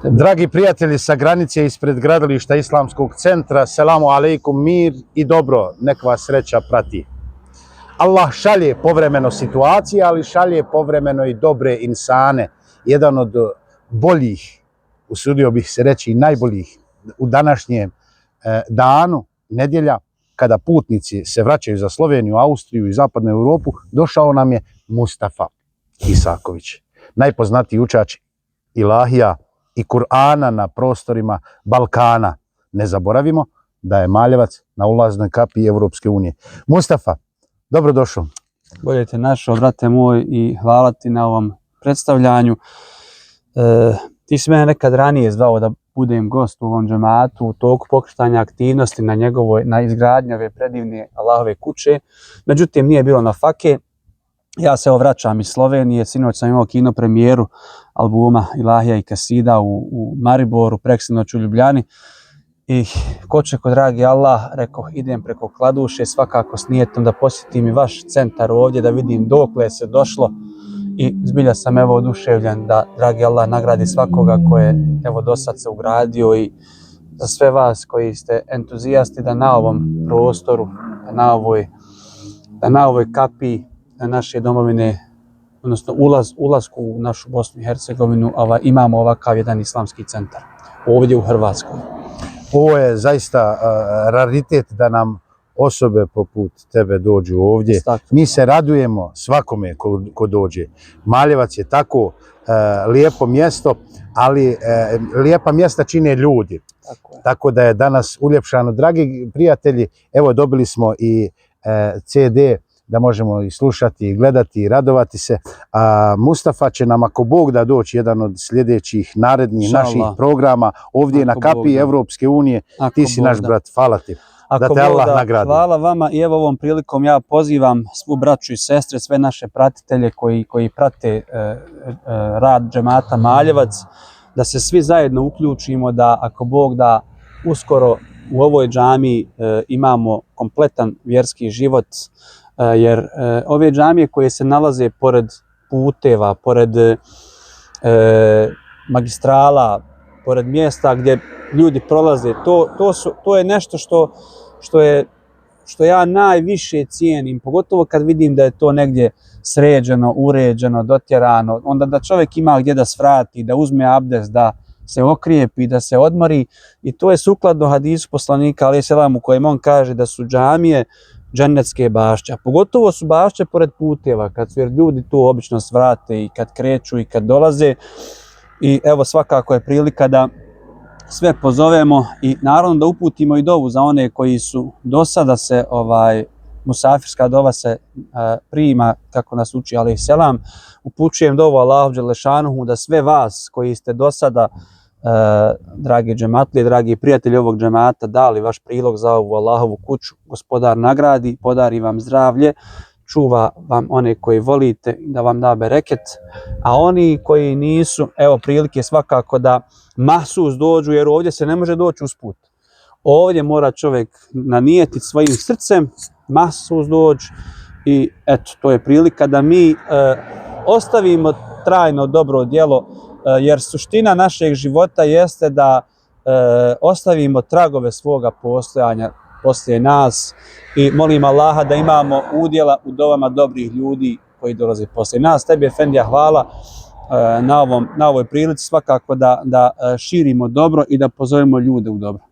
Dragi prijatelji sa granice ispred gradilišta Islamskog centra, selamu alejkum, mir i dobro, nek vas sreća prati. Allah šalje povremeno situacije, ali šalje povremeno i dobre insane. Jedan od boljih, usudio bih se reći i najboljih u današnjem danu, nedjelja, kada putnici se vraćaju za Sloveniju, Austriju i zapadnu Europu, došao nam je Mustafa Isaković, najpoznatiji učač ilahija i Kur'ana na prostorima Balkana. Ne zaboravimo da je Maljevac na ulaznoj kapiji Evropske unije. Mustafa, dobrodošao. Bolje te našao, brate moj, i hvala ti na ovom predstavljanju. Ti si mene nekad ranije zvao da budem gost u ovom džematu u toku pokretanja aktivnosti na izgradnji ove predivne Allahove kuće. Međutim, nije bilo na fake. Ja se vraćam iz Slovenije, sinoć sam imao kino premijeru albuma Ilahija i Kasida u Mariboru, preksinoć u Ljubljani. I ko će, ko dragi Allah, rekao, idem preko Kladuše, svakako s nijetom da posjetim i vaš centar ovdje, da vidim dokle se došlo. I zbilja sam evo oduševljen da, dragi Allah, nagradi svakoga ko je evo do sad se ugradio, i za sve vas koji ste entuzijasti da na ovom prostoru, da na ovoj kapiji naše domovine, odnosno ulasku u našu Bosnu i Hercegovinu, imamo ovakav jedan islamski centar ovdje u Hrvatskoj. Ovo je zaista raritet da nam osobe poput tebe dođu ovdje. Mi se radujemo svakome ko dođe. Maljevac je tako lijepo mjesto, ali lijepa mjesta čine ljudi. Tako da je danas uljepšano. Dragi prijatelji, evo dobili smo i CD da možemo i slušati, i gledati, i radovati se. Mustafa će nam, ako Bog da, doći jedan od sljedećih narednih naših programa ovdje na kapiji Evropske unije. Ti si naš brat, hvala ti. Da te Allah nagradi. Hvala vama, i evo ovom prilikom ja pozivam svu braću i sestre, sve naše pratitelje koji prate rad džemata Maljevac, da se svi zajedno uključimo, da ako Bog da uskoro u ovoj džamiji imamo kompletan vjerski život, jer ove džamije koje se nalaze pored puteva, pored magistrala, pored mjesta gdje ljudi prolaze, to je nešto što ja najviše cijenim, pogotovo kad vidim da je to negdje sređeno, uređeno, dotjerano, onda da čovjek ima gdje da svrati, da uzme abdest, da se okrijepi, da se odmori, i to je sukladno hadisu poslanika alejhi selam u kojem on kaže da su džamije džennetske bašće, a pogotovo su bašće pored puteva, jer ljudi tu obično svrate i kad kreću i kad dolaze. I evo, svakako je prilika da sve pozovemo i naravno da uputimo i dovu za one koji su do sada se, musafirska dova se prima, kako nas uči alejhi selam. Upućujem dovu Allahu dželešanuhu da sve vas koji ste do sada, dragi džematlije, dragi prijatelji ovog džemata, dali vaš prilog za ovu Allahovu kuću, Gospodar nagradi, podari vam zdravlje, čuva vam one koji volite, da vam da bereket, a oni koji nisu, evo prilike svakako da mahsus dođu, jer ovdje se ne može doći usput. Ovdje mora čovjek nanijetiti svojim srcem, mahsus doći, i eto, to je prilika da mi ostavimo trajno dobro djelo, jer suština našeg života jeste da ostavimo tragove svoga postojanja poslije nas, i molim Allaha da imamo udjela u dovama dobrih ljudi koji dolaze poslije nas. Tebi, Efendija, hvala na ovoj prilici, svakako da širimo dobro i da pozovemo ljude u dobro.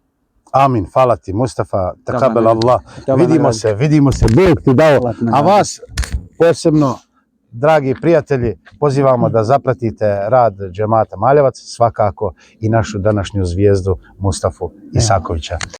Amin, hvala ti, Mustafa, takabel Allah. Vidimo se, Bog ti dao, a vas posebno, dragi prijatelji, pozivamo da zapratite rad džemata Maljevac, svakako i našu današnju zvijezdu Mustafu Isakovića.